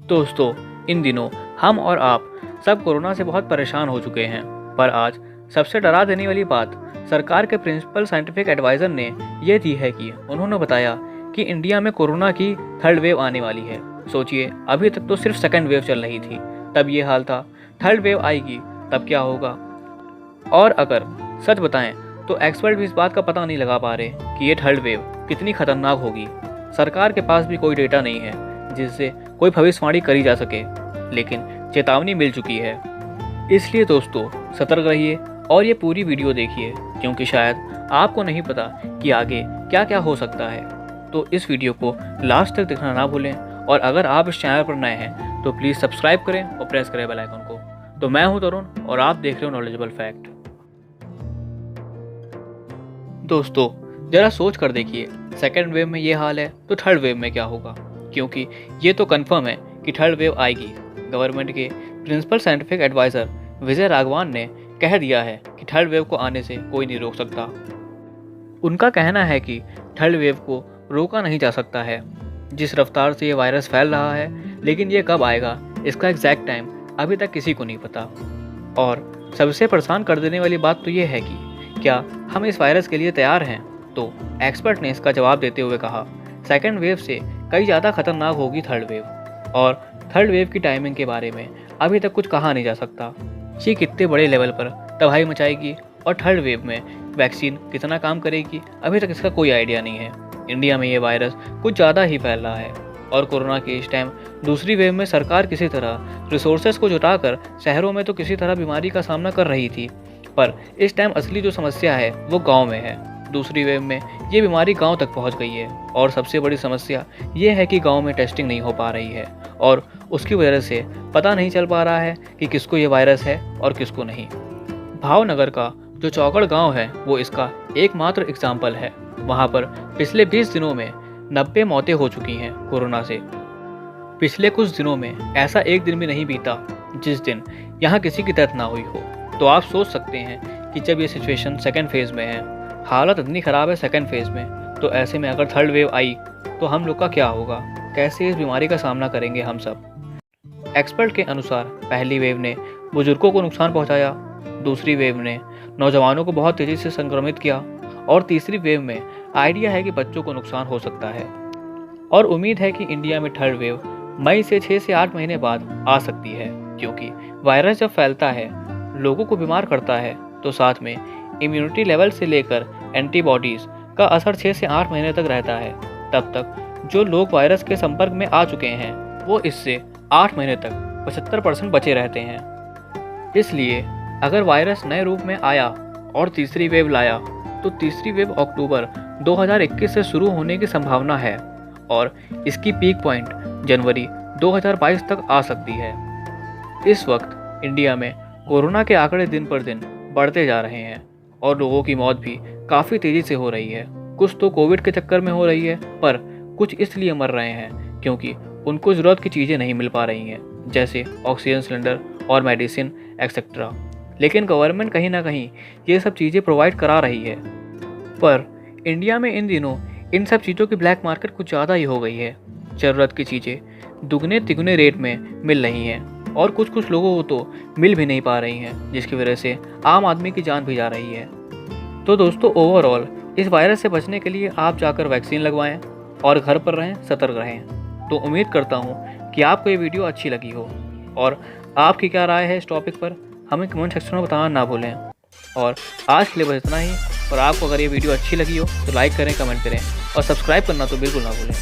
दोस्तों, इन दिनों हम और आप सब कोरोना से बहुत परेशान हो चुके हैं। पर आज सबसे डरा देने वाली बात सरकार के प्रिंसिपल साइंटिफिक एडवाइज़र ने ये दी है कि उन्होंने बताया कि इंडिया में कोरोना की थर्ड वेव आने वाली है। सोचिए, अभी तक तो सिर्फ सेकंड वेव चल रही थी, तब ये हाल था। थर्ड वेव आएगी तब क्या होगा? और अगर सच बताएं तो एक्सपर्ट भी इस बात का पता नहीं लगा पा रहे कि ये थर्ड वेव कितनी खतरनाक होगी। सरकार के पास भी कोई डेटा नहीं है जिससे कोई भविष्यवाणी करी जा सके, लेकिन चेतावनी मिल चुकी है। इसलिए दोस्तों, सतर्क रहिए और ये पूरी वीडियो देखिए, क्योंकि शायद आपको नहीं पता कि आगे क्या क्या हो सकता है। तो इस वीडियो को लास्ट तक देखना ना भूलें, और अगर आप इस चैनल पर नए हैं तो प्लीज़ सब्सक्राइब करें और प्रेस करें बेल आइकन को। तो मैं हूं तरुण और आप देख रहे हो नॉलेजेबल फैक्ट। दोस्तों, जरा सोच कर देखिए, सेकेंड वेव में ये हाल है तो थर्ड वेव में क्या होगा? क्योंकि ये तो कंफर्म है कि थर्ड वेव आएगी। गवर्नमेंट के प्रिंसिपल साइंटिफिक एडवाइज़र विजय राघवान ने कह दिया है कि थर्ड वेव को आने से कोई नहीं रोक सकता। उनका कहना है कि थर्ड वेव को रोका नहीं जा सकता है। जिस रफ्तार से ये वायरस फैल रहा है, लेकिन ये कब आएगा इसका एग्जैक्ट टाइम अभी तक किसी को नहीं पता। और सबसे परेशान कर देने वाली बात तो ये है कि क्या हम इस वायरस के लिए तैयार हैं? तो एक्सपर्ट ने इसका जवाब देते हुए कहा, सेकेंड वेव से कई ज़्यादा खतरनाक होगी थर्ड वेव, और थर्ड वेव की टाइमिंग के बारे में अभी तक कुछ कहा नहीं जा सकता। ये कितने बड़े लेवल पर तबाही मचाएगी और थर्ड वेव में वैक्सीन कितना काम करेगी, अभी तक इसका कोई आइडिया नहीं है। इंडिया में ये वायरस कुछ ज़्यादा ही फैल रहा है, और कोरोना के इस टाइम दूसरी वेव में सरकार किसी तरह रिसोर्सेज को जुटाकर शहरों में तो किसी तरह बीमारी का सामना कर रही थी, पर इस टाइम असली जो समस्या है वो गाँव में है। दूसरी वेव में ये बीमारी गांव तक पहुंच गई है, और सबसे बड़ी समस्या ये है कि गांव में टेस्टिंग नहीं हो पा रही है, और उसकी वजह से पता नहीं चल पा रहा है कि किसको ये वायरस है और किसको नहीं। भावनगर का जो चौगड़ गांव है वो इसका एकमात्र एग्जाम्पल है। वहां पर पिछले 20 दिनों में 90 मौतें हो चुकी हैं कोरोना से। पिछले कुछ दिनों में ऐसा एक दिन भी नहीं बीता जिस दिन यहाँ किसी की डेथ ना हुई हो। तो आप सोच सकते हैं कि जब ये सिचुएशन सेकेंड फेज में है, हालत इतनी ख़राब है सेकेंड फेज में, तो ऐसे में अगर थर्ड वेव आई तो हम लोग का क्या होगा? कैसे इस बीमारी का सामना करेंगे हम सब? एक्सपर्ट के अनुसार पहली वेव ने बुजुर्गों को नुकसान पहुंचाया, दूसरी वेव ने नौजवानों को बहुत तेज़ी से संक्रमित किया, और तीसरी वेव में आइडिया है कि बच्चों को नुकसान हो सकता है। और उम्मीद है कि इंडिया में थर्ड वेव मई से 6 से 8 महीने बाद आ सकती है, क्योंकि वायरस जब फैलता है, लोगों को बीमार करता है, तो साथ में इम्यूनिटी लेवल से लेकर एंटीबॉडीज़ का असर 6 से 8 महीने तक रहता है। तब तक जो लोग वायरस के संपर्क में आ चुके हैं वो इससे 8 महीने तक 75% बचे रहते हैं। इसलिए अगर वायरस नए रूप में आया और तीसरी वेव लाया, तो तीसरी वेव अक्टूबर 2021 से शुरू होने की संभावना है, और इसकी पीक पॉइंट जनवरी 2022 तक आ सकती है। इस वक्त इंडिया में कोरोना के आंकड़े दिन पर दिन बढ़ते जा रहे हैं, और लोगों की मौत भी काफ़ी तेज़ी से हो रही है। कुछ तो कोविड के चक्कर में हो रही है, पर कुछ इसलिए मर रहे हैं क्योंकि उनको ज़रूरत की चीज़ें नहीं मिल पा रही हैं, जैसे ऑक्सीजन सिलेंडर और मेडिसिन एक्सेट्रा। लेकिन गवर्नमेंट कहीं ना कहीं ये सब चीज़ें प्रोवाइड करा रही है, पर इंडिया में इन दिनों इन सब चीज़ों की ब्लैक मार्केट कुछ ज़्यादा ही हो गई है। ज़रूरत की चीज़ें दुगने तिगुने रेट में मिल रही हैं, और कुछ कुछ लोगों को तो मिल भी नहीं पा रही हैं, जिसकी वजह से आम आदमी की जान भी जा रही है। तो दोस्तों, ओवरऑल इस वायरस से बचने के लिए आप जाकर वैक्सीन लगवाएं और घर पर रहें, सतर्क रहें। तो उम्मीद करता हूं कि आपको ये वीडियो अच्छी लगी हो, और आपकी क्या राय है इस टॉपिक पर हमें कमेंट सेक्शन में बताना ना भूलें। और आज के लिए बस इतना ही, और आपको अगर ये वीडियो अच्छी लगी हो तो लाइक करें, कमेंट करें, और सब्सक्राइब करना तो बिल्कुल ना भूलें।